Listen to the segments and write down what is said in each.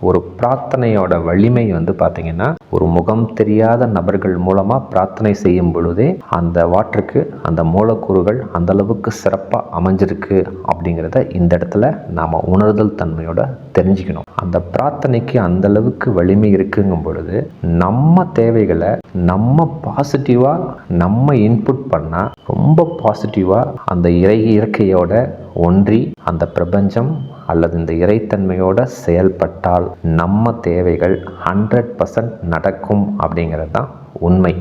ஒரு பிரார்த்தனையோட வலிமை பார்த்திங்கன்னா ஒரு முகம் தெரியாத நபர்கள் மூலமாக பிரார்த்தனை செய்யும் பொழுதே அந்த வாட்டருக்கு அந்த மூலக்கூறுகள் அந்த அளவுக்கு சிறப்பாக அமைஞ்சிருக்கு அப்படிங்கிறத இந்த இடத்துல நாம் உணர்தல் தன்மையோட தெரிஞ்சுக்கணும். அந்த பிரார்த்தனைக்கு அந்த அளவுக்கு வலிமை இருக்குங்கும் பொழுது நம்ம தேவைகளை நம்ம பாசிட்டிவாக நம்ம இன்புட் பண்ணால் ரொம்ப பாசிட்டிவாக அந்த இயற்கையோட ஒன்றி அந்த பிரபஞ்சம் அல்லது இந்த இறைத்தன்மையோட செயல்பட்டால் நம்ம தேவைகள் 100% நடக்கும் அப்படிங்கிறது தான் உண்மை.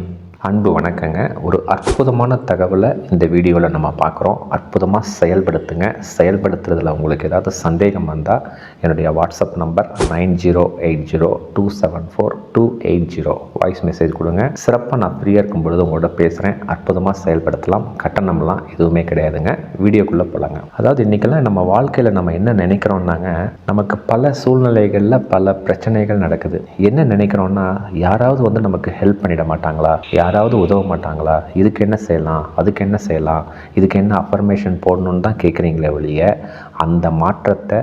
அன்பு வணக்கங்க. ஒரு அற்புதமான தகவலை இந்த வீடியோவில் நம்ம பார்க்குறோம். அற்புதமாக செயல்படுத்துங்க. செயல்படுத்துறதுல உங்களுக்கு ஏதாவது சந்தேகம் வந்தால் என்னுடைய வாட்ஸ்அப் நம்பர் 9080274280 வாய்ஸ் மெசேஜ் கொடுங்க. சிறப்பாக நான் ஃப்ரீயாக இருக்கும் பொழுது உங்களோட பேசுகிறேன். அற்புதமாக செயல்படுத்தலாம். கட்டணம்லாம் எதுவுமே கிடையாதுங்க. வீடியோக்குள்ளே போகலாங்க. அதாவது இன்றைக்கெல்லாம் நம்ம வாழ்க்கையில் நம்ம என்ன நினைக்கிறோம்னாங்க, நமக்கு பல சூழ்நிலைகளில் பல பிரச்சனைகள் நடக்குது. என்ன நினைக்கிறோன்னா, யாராவது நமக்கு ஹெல்ப் பண்ணிட மாட்டாங்களா, யாராவது உதவ மாட்டாங்களா, இதுக்கு என்ன செய்யலாம், அதுக்கு என்ன செய்யலாம், இதுக்கு என்ன அஃபர்மேஷன் போடணுன்னு தான் கேட்குறீங்களே ஒழிய அந்த மாற்றத்தை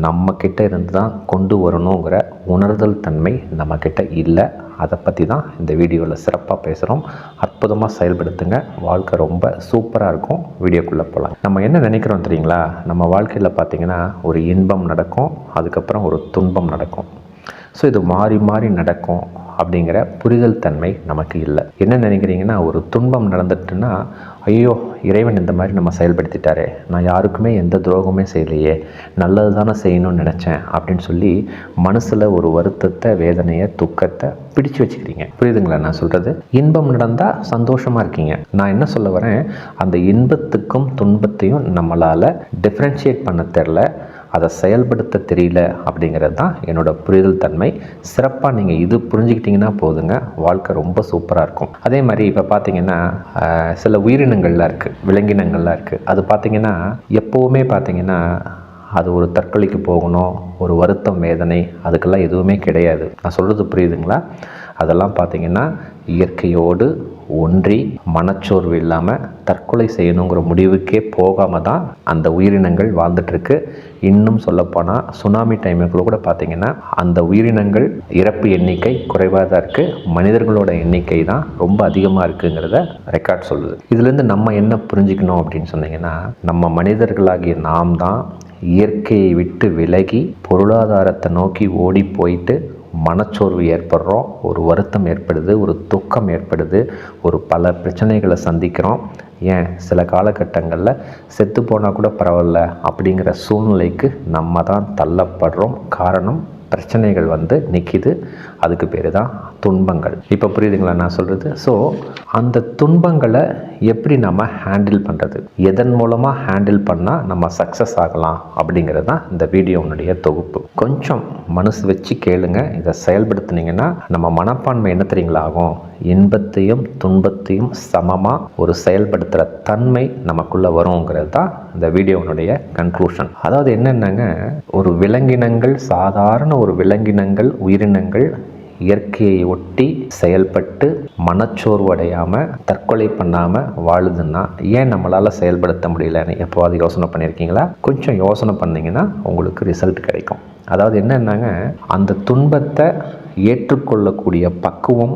நம்மக்கிட்ட இருந்து தான் கொண்டு வரணுங்கிற உணர்தல் தன்மை நம்மக்கிட்ட இல்லை. அதை பற்றி தான் இந்த வீடியோவில் சிறப்பாக பேசுகிறோம். அற்புதமாக செயல்படுத்துங்க. வாழ்க்கை ரொம்ப சூப்பராக இருக்கும். வீடியோக்குள்ளே போகலாம். நம்ம என்ன நினைக்கிறோம் தெரியுங்களா, நம்ம வாழ்க்கையில் பார்த்திங்கன்னா ஒரு இன்பம் நடக்கும், அதுக்கப்புறம் ஒரு துன்பம் நடக்கும். ஸோ இது மாறி மாறி நடக்கும் அப்படிங்கிற புரிதல் தன்மை நமக்கு இல்லை. என்ன நினைக்கிறீங்கன்னா, ஒரு துன்பம் நடந்துட்டுன்னா ஐயோ இறைவன் இந்த மாதிரி நம்ம செயல்படுத்திட்டாரே, நான் யாருக்குமே எந்த துரோகமே செய்யலையே, நல்லது தானே செய்யணும்னு நினச்சேன் அப்படின்னு சொல்லி மனசில் ஒரு வருத்தத்தை, வேதனையை, துக்கத்தை பிடிச்சு வச்சுக்கிறீங்க. புரியுதுங்களா நான் சொல்கிறது? இன்பம் நடந்தால் சந்தோஷமாக இருக்கீங்க. நான் என்ன சொல்ல வரேன், அந்த இன்பத்துக்கும் துன்பத்தையும் நம்மளால் டிஃப்ரென்ஷியேட் பண்ண தெரில, அதை செயல்படுத்த தெரியல அப்படிங்கிறது தான் என்னோட புரிதல் தன்மை. சிறப்பாக நீங்கள் இது புரிஞ்சுக்கிட்டிங்கன்னா போதுங்க, வாழ்க்கை ரொம்ப சூப்பராக இருக்கும். அதே மாதிரி இப்போ பார்த்தீங்கன்னா சில உயிரினங்கள்லாம் இருக்குது, விலங்கினங்கள்லாம் இருக்குது. அது பார்த்திங்கன்னா எப்போவுமே பார்த்திங்கன்னா அது ஒரு தற்கொலைக்கு போகணும், ஒரு வருத்தம், வேதனை, அதுக்கெல்லாம் எதுவுமே கிடையாது. நான் சொல்கிறது புரியுதுங்களா? அதெல்லாம் பார்த்திங்கன்னா இயற்கையோடு ஒன்றி மனச்சோர்வு இல்லாமல் தற்கொலை செய்யணுங்கிற முடிவுக்கே போகாமல் தான் அந்த உயிரினங்கள் வாழ்ந்துட்டுருக்கு. இன்னும் சொல்லப்போனால் சுனாமி டைமுக்குள்ள கூட பார்த்திங்கன்னா அந்த உயிரினங்கள் இறப்பு எண்ணிக்கை குறைவாக தான் இருக்குது. மனிதர்களோட எண்ணிக்கை தான் ரொம்ப அதிகமாக இருக்குங்கிறத ரெக்கார்ட் சொல்லுது. இதுலேருந்து நம்ம என்ன புரிஞ்சுக்கணும் அப்படின்னு சொன்னீங்கன்னா, நம்ம மனிதர்களாகிய நாம் தான் இயற்கையை விட்டு விலகி பொருளாதாரத்தை நோக்கி ஓடி போயிட்டு மனச்சோர்வு ஏற்படுறோம், ஒரு வருத்தம் ஏற்படுது, ஒரு துக்கம் ஏற்படுது, ஒரு பல பிரச்சனைகளை சந்திக்கிறோம். ஏன் சில காலகட்டங்களில் செத்து போனால் கூட பரவாயில்ல அப்படிங்கிற சூழ்நிலைக்கு நம்ம தான் தள்ளப்படுறோம். காரணம், பிரச்சனைகள் நிற்கிது. அதுக்கு பேர் தான் துன்பங்கள். இப்போ புரியுதுங்களா நான் சொல்கிறது? ஸோ அந்த துன்பங்களை எப்படி நம்ம ஹேண்டில் பண்ணுறது, எதன் மூலமாக ஹேண்டில் பண்ணால் நம்ம சக்ஸஸ் ஆகலாம் அப்படிங்கிறது தான் இந்த வீடியோனுடைய தொகுப்பு. கொஞ்சம் மனசு வச்சு கேளுங்க. இதை செயல்படுத்தினீங்கன்னா நம்ம மனப்பான்மை என்ன தெரியுங்களா ஆகும், இன்பத்தையும் துன்பத்தையும் சமமாக ஒரு செயல்படுத்துகிற தன்மை நமக்குள்ளே வருங்கிறது தான் இந்த வீடியோனுடைய கன்க்ளூஷன். அதாவது என்னென்னங்க, ஒரு விலங்கினங்கள், சாதாரண ஒரு விலங்கினங்கள், உயிரினங்கள் இயற்கையை ஒட்டி செயல்பட்டு மனச்சோர்வு அடையாமல் தற்கொலை பண்ணாமல் வாழுதுன்னா ஏன் நம்மளால் செயல்படுத்த முடியலன்னு எப்போவாது யோசனை பண்ணியிருக்கீங்களா? கொஞ்சம் யோசனை பண்ணிங்கன்னா உங்களுக்கு ரிசல்ட் கிடைக்கும். அதாவது என்னென்னாங்க, அந்த துன்பத்தை ஏற்றுக்கொள்ளக்கூடிய பக்குவம்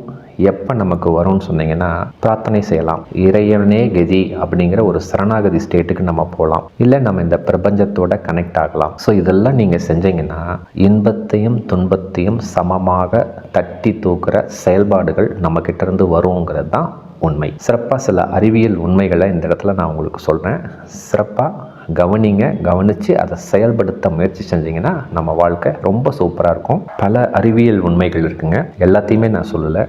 எப்போ நமக்கு வரும்னு சொன்னீங்கன்னா, பிரார்த்தனை செய்யலாம். இறைவனே கதி அப்படிங்கிற ஒரு சரணாகதி ஸ்டேட்டுக்கு நம்ம போகலாம். இல்லை நம்ம இந்த பிரபஞ்சத்தோட கனெக்ட் ஆகலாம். ஸோ இதெல்லாம் நீங்கள் செஞ்சீங்கன்னா இன்பத்தையும் துன்பத்தையும் சமமாக தட்டி தூக்குற செயல்பாடுகள் நம்மக்கிட்ட இருந்து வருங்கிறது தான் உண்மை. சிறப்பாக சில அறிவியல் உண்மைகளை இந்த இடத்துல நான் உங்களுக்கு சொல்கிறேன். சிறப்பாக கவனிங்க. கவனித்து அதை செயல்படுத்த முயற்சி செஞ்சிங்கன்னா நம்ம வாழ்க்கை ரொம்ப சூப்பராக இருக்கும். பல அறிவியல் உண்மைகள் இருக்குங்க. எல்லாத்தையுமே நான் சொல்லலை.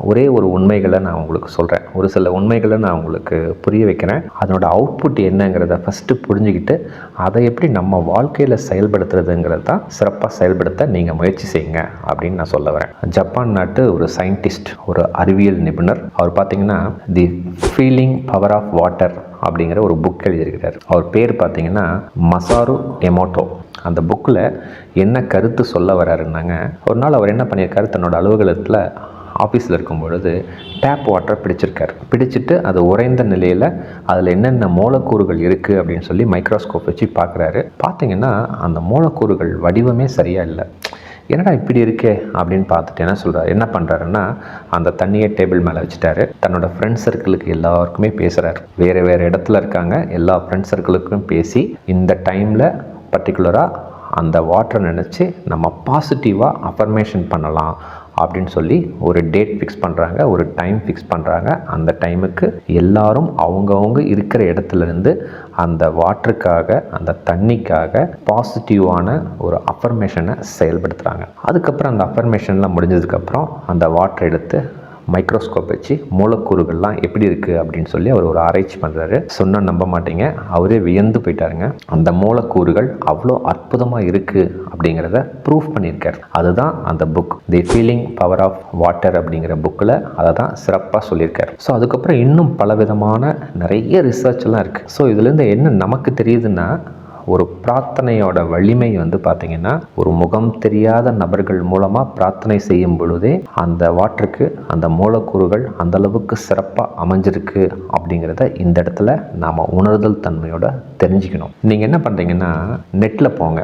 ஒரே ஒரு உண்மைகளை நான் உங்களுக்கு சொல்கிறேன். ஒரு சில உண்மைகளை நான் உங்களுக்கு புரிய வைக்கிறேன். அதனோட அவுட்புட் என்னங்கிறத ஃபஸ்ட்டு புரிஞ்சுக்கிட்டு அதை எப்படி நம்ம வாழ்க்கையில் செயல்படுத்துறதுங்கிறது தான் சிறப்பாக செயல்படுத்த நீங்கள் முயற்சி செய்யுங்க அப்படின்னு நான் சொல்ல வரேன். ஜப்பான் நாட்டு ஒரு சயின்டிஸ்ட், ஒரு அறிவியல் நிபுணர், அவர் பார்த்திங்கன்னா the feeling power of water அப்படிங்கிற ஒரு புக் எழுதியிருக்கிறார். அவர் பேர் பார்த்திங்கன்னா மசாரு எமோட்டோ. அந்த புக்கில் என்ன கருத்து சொல்ல வர்றாருன்னாங்க, ஒரு நாள் அவர் என்ன பண்ணியிருக்காரு, தன்னோட அலுவலகத்தில் ஆஃபீஸில் இருக்கும் பொழுது டேப் வாட்டரை பிடிச்சிட்டு அது உறைந்த நிலையில் அதில் என்னென்ன மூலக்கூறுகள் இருக்குது அப்படின்னு சொல்லி மைக்ரோஸ்கோப் வச்சு பார்க்குறாரு. பார்த்தீங்கன்னா அந்த மூலக்கூறுகள் வடிவமே சரியாக இல்லை. என்னடா இப்படி இருக்கே அப்படின்னு பார்த்துட்டு என்ன பண்ணுறாருன்னா அந்த தண்ணியை டேபிள் மேலே வச்சுட்டாரு. தன்னோட ஃப்ரெண்ட்ஸ் சர்க்கிளுக்கு எல்லாருக்குமே பேசுகிறாரு. வேறு இடத்துல இருக்காங்க, எல்லா ஃப்ரெண்ட்ஸ் சர்க்கிளுக்கும் பேசி இந்த டைமில் பர்டிகுலராக அந்த வாட்டரை நினச்சி நம்ம பாசிட்டிவாக அஃபர்மேஷன் பண்ணலாம் அப்படின்னு சொல்லி ஒரு டேட் ஃபிக்ஸ் பண்ணுறாங்க, ஒரு டைம் ஃபிக்ஸ் பண்ணுறாங்க. அந்த டைமுக்கு எல்லாரும் அவங்கவுங்க இருக்கிற இடத்துலேருந்து அந்த வாட்டருக்காக, அந்த தண்ணிக்காக பாசிட்டிவான ஒரு அஃபர்மேஷனை செயல்படுத்துகிறாங்க. அதுக்கப்புறம் அந்த அஃபர்மேஷன்லாம் முடிஞ்சதுக்கப்புறம் அந்த வாட்டரை எடுத்து மைக்ரோஸ்கோப் வச்சு மூலக்கூறுகள்லாம் எப்படி இருக்குது அப்படின்னு சொல்லி அவர் ஒரு ஆராய்ச்சி பண்ணுறாரு. சொன்னால் நம்ப மாட்டீங்க, அவரே வியந்து போயிட்டாருங்க. அந்த மூலக்கூறுகள் அவ்வளோ அற்புதமாக இருக்குது அப்படிங்கிறத ப்ரூஃப் பண்ணியிருக்கார். அதுதான் அந்த book the feeling power of water அப்படிங்கிற புக்கில் அதை தான் சிறப்பாக சொல்லியிருக்காரு. ஸோ அதுக்கப்புறம் இன்னும் பலவிதமான நிறைய ரிசர்ச்லாம் இருக்குது. ஸோ இதுலேருந்து என்ன நமக்கு தெரியுதுன்னா, ஒரு பிரார்த்தனையோட வலிமை பார்த்திங்கன்னா, ஒரு முகம் தெரியாத நபர்கள் மூலமாக பிரார்த்தனை செய்யும் பொழுதே அந்த வாட்டருக்கு அந்த மூலக்கூறுகள் அந்த அளவுக்கு சிறப்பாக அமைஞ்சிருக்கு அப்படிங்கிறத இந்த இடத்துல நாம் உணர்தல் தன்மையோட தெரிஞ்சுக்கணும். நீங்கள் என்ன பண்ணுறீங்கன்னா, நெட்டில் போங்க,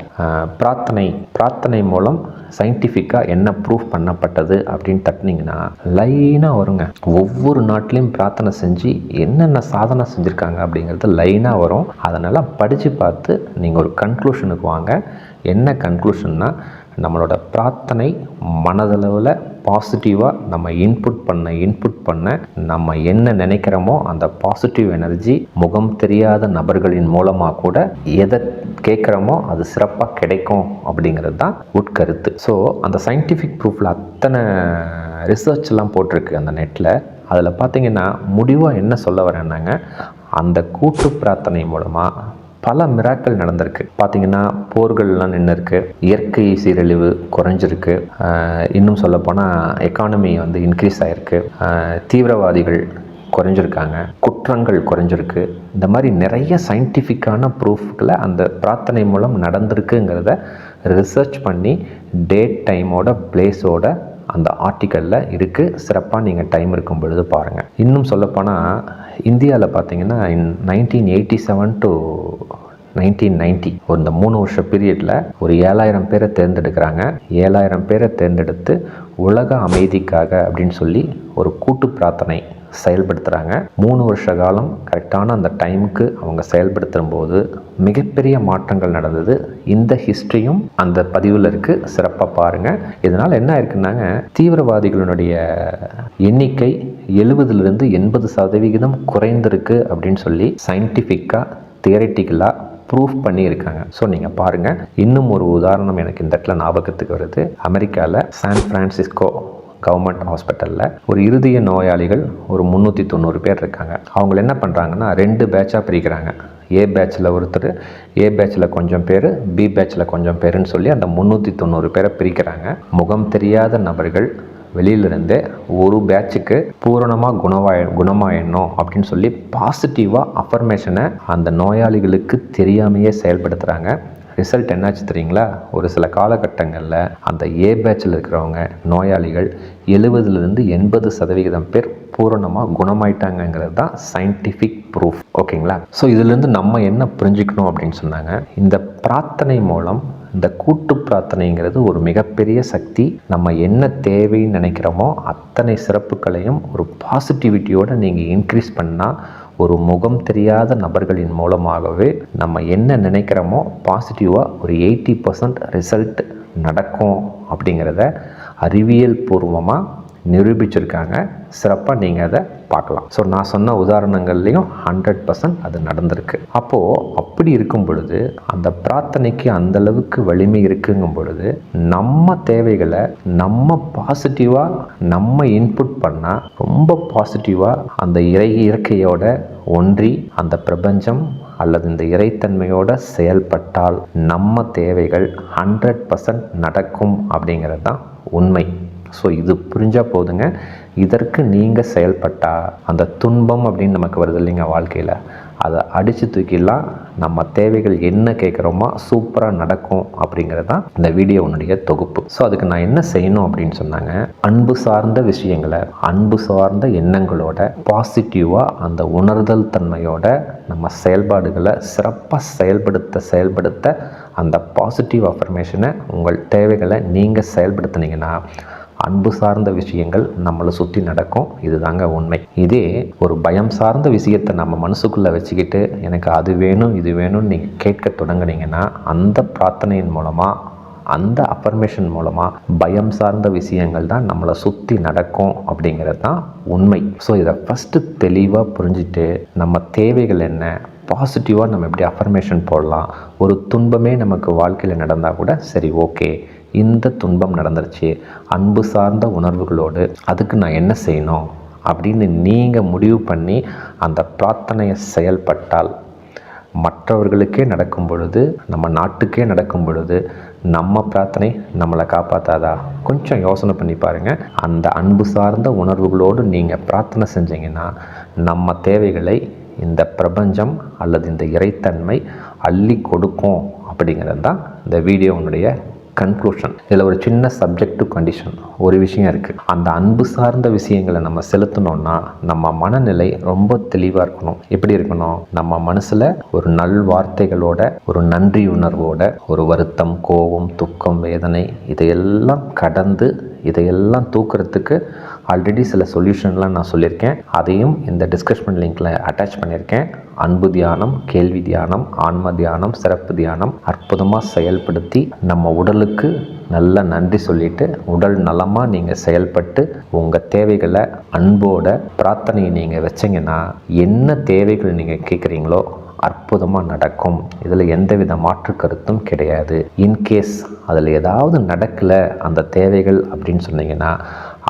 பிரார்த்தனை மூலம் சயின்டிஃபிக்காக என்ன ப்ரூஃப் பண்ணப்பட்டது அப்படின்னு தட்டினீங்கன்னா லைனாக வருங்க. ஒவ்வொரு நாட்டிலையும் பிரார்த்தனை செஞ்சு என்னென்ன சாதனை செஞ்சுருக்காங்க அப்படிங்கிறது லைனாக வரும். அதனால் படித்து பார்த்து நீங்கள் ஒரு கன்க்ளூஷனுக்கு வாங்க. என்ன கன்க்ளூஷன்னா, நம்மளோட பிரார்த்தனை மனதளவில் பாசிட்டிவாக நம்ம இன்புட் பண்ண நம்ம என்ன நினைக்கிறோமோ அந்த பாசிட்டிவ் எனர்ஜி முகம் தெரியாத நபர்களின் மூலமாக கூட எதை கேட்குறோமோ அது சிறப்பாக கிடைக்கும் அப்படிங்கிறது தான் உட்கருத்து. ஸோ அந்த சயின்டிஃபிக் ப்ரூஃபில் அத்தனை ரிசர்ச்லாம் போட்டிருக்கு அந்த நெட்டில். அதில் பார்த்திங்கன்னா முடிவாக என்ன சொல்ல வரேன்னாங்க, அந்த கூட்டு பிரார்த்தனை மூலமாக பல மிராக்கள் நடந்திருக்கு. பார்த்திங்கன்னா போர்கள்லாம் நின்று இருக்கு, இயற்கை சீரழிவு குறைஞ்சிருக்கு, இன்னும் சொல்லப்போனால் எக்கானமி இன்க்ரீஸ் ஆகிருக்கு, தீவிரவாதிகள் குறைஞ்சிருக்காங்க, குற்றங்கள் குறைஞ்சிருக்கு. இந்த மாதிரி நிறைய சயின்டிஃபிக்கான ப்ரூஃப்களை அந்த பிரார்த்தனை மூலம் நடந்திருக்குங்கிறத ரிசர்ச் பண்ணி டேட் டைமோட பிளேஸோட அந்த ஆர்டிக்கலில் இருக்குது. சிறப்பாக நீங்கள் டைம் இருக்கும் பொழுது பாருங்கள். இன்னும் சொல்லப்போனால் இந்தியாவில் பார்த்தீங்கன்னா 1987 to 1990 இந்த 3 வருஷ பீரியடில் ஒரு 7000 பேரை தேர்ந்தெடுக்கிறாங்க. 7000 பேரை தேர்ந்தெடுத்து உலக அமைதிக்காக அப்படின்னு சொல்லி ஒரு கூட்டு பிரார்த்தனை செயல்படுத்துகிறாங்க. 3 வருஷ காலம் கரெக்டான அந்த டைமுக்கு அவங்க செயல்படுத்தும் போது மிகப்பெரிய மாற்றங்கள் நடந்தது. இந்த ஹிஸ்ட்ரியும் அந்த பதிவில் இருக்குது, சிறப்பாக பாருங்கள். இதனால் என்ன இருக்குன்னாங்க, தீவிரவாதிகளுடைய எண்ணிக்கை 70% 80% குறைந்திருக்கு அப்படின்னு சொல்லி சயின்டிஃபிக்காக தியரிட்டிக்கலாக ப்ரூஃப் பண்ணியிருக்காங்க. ஸோ நீங்கள் பாருங்கள். இன்னும் ஒரு உதாரணம் எனக்கு இந்த இடத்துல ஞாபகத்துக்கு வருது. அமெரிக்காவில் சான் பிரான்சிஸ்கோ கவர்மெண்ட் ஹாஸ்பிட்டலில் ஒரு இருதய நோயாளிகள் ஒரு 390 பேர் இருக்காங்க. அவங்க என்ன பண்ணுறாங்கன்னா 2 பேட்சாக பிரிக்கிறாங்க. ஏ பேட்சில் ஒருத்தர், ஏ பேட்சில் கொஞ்சம் பேர், பி பேட்சில் கொஞ்சம் பேருன்னு சொல்லி அந்த 390 பேரை பிரிக்கிறாங்க. முகம் தெரியாத நபர்கள் வெளியிலிருந்தே ஒரு பேட்சுக்கு பூரணமாக குணமாயிடணும் அப்படின்னு சொல்லி பாசிட்டிவாக அஃபர்மேஷனை அந்த நோயாளிகளுக்கு தெரியாமையே செயல்படுத்துகிறாங்க. ரிசல்ட் என்னாச்சு தெரியுங்களா? ஒரு சில காலகட்டங்களில் அந்த ஏ பேட்சில் இருக்கிறவங்க நோயாளிகள் 70% 80% பேர் பூரணமாக குணமாயிட்டாங்கிறது தான் சயின்டிஃபிக் ப்ரூஃப். ஓகேங்களா? ஸோ இதுலேருந்து நம்ம என்ன புரிஞ்சுக்கணும் அப்படின்னு சொன்னாங்க, இந்த பிரார்த்தனை மூலம், இந்த கூட்டு பிரார்த்தனைங்கிறது ஒரு மிகப்பெரிய சக்தி. நம்ம என்ன தேவைன்னு நினைக்கிறோமோ அத்தனை சிறப்புகளையும் ஒரு பாசிட்டிவிட்டியோடு நீங்கள் இன்க்ரீஸ் பண்ணால் ஒரு முகம் தெரியாத நபர்களின் மூலமாகவே நம்ம என்ன நினைக்கிறோமோ பாசிட்டிவாக ஒரு 80% ரிசல்ட் நடக்கும் அப்படிங்கிறத அறிவியல் பூர்வமாக நிரூபிச்சிருக்காங்க. சிறப்பாக நீங்கள் அதை பார்க்கலாம். ஸோ நான் சொன்ன உதாரணங்கள்லேயும் 100% அது நடந்திருக்கு. அப்போது அப்படி இருக்கும் பொழுது அந்த பிரார்த்தனைக்கு அந்தளவுக்கு வலிமை இருக்குங்கும் பொழுது நம்ம தேவைகளை நம்ம பாசிட்டிவாக நம்ம இன்புட் பண்ணால் ரொம்ப பாசிட்டிவாக அந்த இயற்கையோட ஒன்றி அந்த பிரபஞ்சம் அல்லது இந்த இறைத்தன்மையோட செயல்பட்டால் நம்ம தேவைகள் 100% நடக்கும் அப்படிங்கிறது தான் உண்மை. ஸோ இது புரிஞ்சால் போதுங்க. இதற்கு நீங்கள் செயல்பட்டால் அந்த துன்பம் அப்படின்னு நமக்கு வருது இல்லைங்க வாழ்க்கையில், அதை அடித்து தூக்கிடலாம். நம்ம தேவைகள் என்ன கேட்குறோமோ சூப்பராக நடக்கும் அப்படிங்கிறது தான் இந்த வீடியோனுடைய தொகுப்பு. ஸோ அதுக்கு நான் என்ன செய்யணும் அப்படின்னு சொன்னாங்க, அன்பு சார்ந்த விஷயங்களை, அன்பு சார்ந்த எண்ணங்களோட, பாசிட்டிவாக அந்த உணர்தல் தன்மையோட நம்ம செயல்பாடுகளை சிறப்பாக செயல்படுத்த அந்த பாசிட்டிவ் அஃபர்மேஷனை, உங்கள் தேவைகளை நீங்கள் செயல்படுத்தினீங்கன்னா அன்பு சார்ந்த விஷயங்கள் நம்மளை சுற்றி நடக்கும். இதுதாங்க உண்மை. இதே ஒரு பயம் சார்ந்த விஷயத்தை நம்ம மனசுக்குள்ளே வச்சுக்கிட்டு எனக்கு அது வேணும் இது வேணும்னு நீங்கள் கேட்க தொடங்குனீங்கன்னா அந்த பிரார்த்தனையின் மூலமாக, அந்த அஃபர்மேஷன் மூலமாக பயம் சார்ந்த விஷயங்கள் தான் நம்மளை சுற்றி நடக்கும் அப்படிங்கிறது தான் உண்மை. ஸோ இதை ஃபஸ்ட்டு தெளிவாக புரிஞ்சுட்டு நம்ம தேவைகள் என்ன, பாசிட்டிவாக நம்ம எப்படி அஃபர்மேஷன் போடலாம். ஒரு துன்பமே நமக்கு வாழ்க்கையில் நடந்தால் கூட சரி, ஓகே, இந்த துன்பம் நடந்துருச்சு, அன்பு சார்ந்த உணர்வுகளோடு அதுக்கு நான் என்ன செய்யணும் அப்படின்னு நீங்கள் முடிவு பண்ணி அந்த பிரார்த்தனையை செயல்பட்டால், மற்றவர்களுக்கே நடக்கும் பொழுது, நம்ம நாட்டுக்கே நடக்கும் பொழுது நம்ம பிரார்த்தனை நம்மளை காப்பாற்றாதா? கொஞ்சம் யோசனை பண்ணி பாருங்கள். அந்த அன்பு சார்ந்த உணர்வுகளோடு நீங்கள் பிரார்த்தனை செஞ்சீங்கன்னா நம்ம தேவைகளை இந்த பிரபஞ்சம் அல்லது இந்த இறைத்தன்மை அள்ளி கொடுக்கும் அப்படிங்கிறது தான் இந்த வீடியோனுடைய கன்க்ளூஷன். இதில் ஒரு சின்ன சப்ஜெக்ட் டு கண்டிஷன் ஒரு விஷயம் இருக்குது. அந்த அன்பு சார்ந்த விஷயங்களை நம்ம செலுத்தணும்னா நம்ம மனநிலை ரொம்ப தெளிவாக இருக்கணும். எப்படி இருக்கணும்? நம்ம மனசில் ஒரு நல் வார்த்தைகளோட, ஒரு நன்றி உணர்வோட, ஒரு வருத்தம், கோபம், துக்கம், வேதனை இதையெல்லாம் கடந்து இதையெல்லாம் தூக்குறதுக்கு ஆல்ரெடி சில சொல்யூஷன்லாம் நான் சொல்லியிருக்கேன். அதையும் இந்த டிஸ்கிரிப்ஷன் லிங்க்கில் அட்டாச் பண்ணியிருக்கேன். அன்பு தியானம், கேள்வி தியானம், ஆன்ம தியானம், சிறப்பு தியானம் அற்புதமாக செயல்படுத்தி நம்ம உடலுக்கு நல்ல நன்றி சொல்லிவிட்டு உடல் நலமாக நீங்கள் செயல்பட்டு உங்கள் தேவைகளை அன்போட பிரார்த்தனையை நீங்கள் வச்சிங்கன்னா என்ன தேவைகள் நீங்கள் கேட்குறீங்களோ அற்புதமாக நடக்கும். இதில் எந்தவித மாற்று கருத்தும் கிடையாது. இன்கேஸ் அதில் ஏதாவது நடக்கலை அந்த தேவைகள் அப்படின்னு சொன்னீங்கன்னா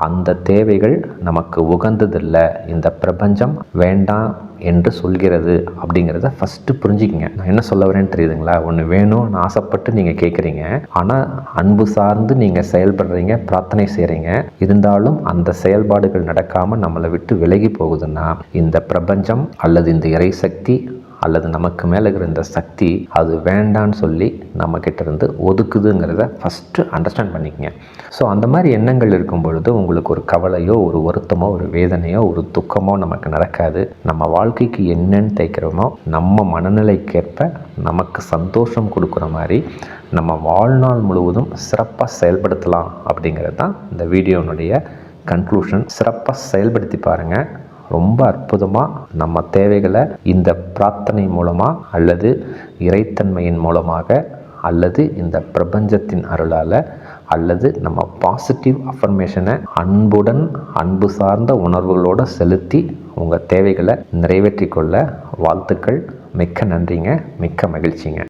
அந்த தேவைகள் நமக்கு உகந்ததில்லை, இந்த பிரபஞ்சம் வேண்டாம் என்று சொல்கிறது அப்படிங்கிறத ஃபஸ்ட்டு புரிஞ்சுக்கிங்க. நான் என்ன சொல்ல வரேன்னு தெரியுதுங்களா? ஒன்று வேணும்னு ஆசைப்பட்டு நீங்கள் கேட்குறீங்க, ஆனால் அன்பு சார்ந்து நீங்கள் செயல்படுறீங்க, பிரார்த்தனை செய்கிறீங்க. இருந்தாலும் அந்த செயல்பாடுகள் நடக்காமல் நம்மளை விட்டு விலகி போகுதுன்னா இந்த பிரபஞ்சம் அல்லது இந்த இறைசக்தி அல்லது நமக்கு மேலே இருக்கிற இந்த சக்தி அது வேண்டான்னு சொல்லி நம்மக்கிட்ட இருந்து ஒதுக்குதுங்கிறத ஃபஸ்ட்டு அண்டர்ஸ்டாண்ட் பண்ணிக்கங்க. ஸோ அந்த மாதிரி எண்ணங்கள் இருக்கும் பொழுது உங்களுக்கு ஒரு கவலையோ, ஒரு வருத்தமோ, ஒரு வேதனையோ, ஒரு துக்கமோ நமக்கு நடக்காது. நம்ம வாழ்க்கைக்கு என்னென்னு தேய்க்கிறோமோ நம்ம மனநிலைக்கேற்ப நமக்கு சந்தோஷம் கொடுக்குற மாதிரி நம்ம வாழ்நாள் முழுவதும் சிறப்பாக செயல்படுத்தலாம் அப்படிங்கிறது தான் இந்த வீடியோனுடைய கன்க்ளூஷன். சிறப்பாக செயல்படுத்தி பாருங்கள். ரொம்ப அற்புதமாக நம்ம தேவைகளை இந்த பிரார்த்தனை மூலமாக அல்லது இறைத்தன்மையின் மூலமாக அல்லது இந்த பிரபஞ்சத்தின் அருளால் அல்லது நம்ம பாசிட்டிவ் அஃபர்மேஷனை அன்புடன் அன்பு சார்ந்த உணர்வுகளோடு செலுத்தி உங்கள் தேவைகளை நிறைவேற்றி கொள்ள வாழ்த்துக்கள். மிக்க நன்றிங்க, மிக்க மகிழ்ச்சிங்க.